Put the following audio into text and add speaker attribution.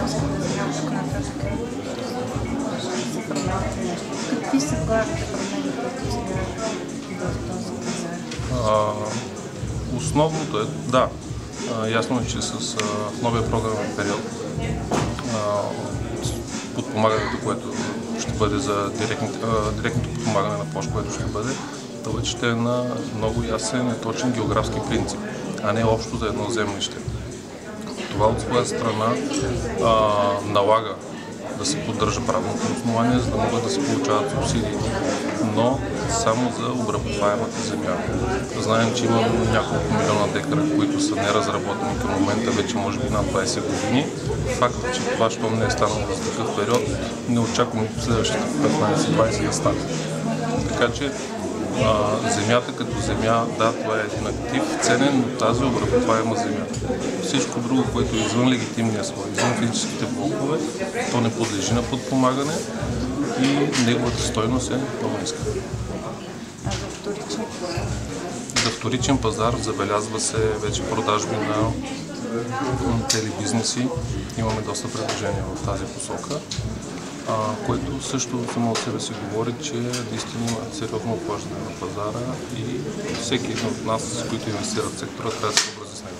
Speaker 1: земеделската земя тук нататък се променят нещо? Какви са главните промени, които сега в този пазар?
Speaker 2: Основното е, да, ясно е, че с новия програмен период подпомагането, което ще бъде за директното подпомагане на площ, което ще бъде, това ще е на много ясен и точен географски принцип, а не общо за едно землище. Това от своя страна налага да се поддържа правното основание, за да могат да се получават субсидии, но само за обработваемата земя. Знаем, че има няколко милиона декара, които са неразработени към момента, вече може би над 20 години. Факт е, че това, щом не е станало за такъв период, не очакваме в следващите 15-20 да стане. Така че земята като земя, да, това е един актив, ценен, но тази обработваема земя. Всичко друго, което е извън легитимния слой, извън физическите блокове, то не подлежи на подпомагане и неговата стойност е много ниска.
Speaker 1: А за вторичен пазар?
Speaker 2: За вторичен пазар забелязва се вече продажби на цели бизнеси. Имаме доста предложения в тази посока, което също само от себе си говори, че наистина има сериозно обхващане на пазара и всеки един от нас, които инвестират в сектора, трябва да се съобрази с него.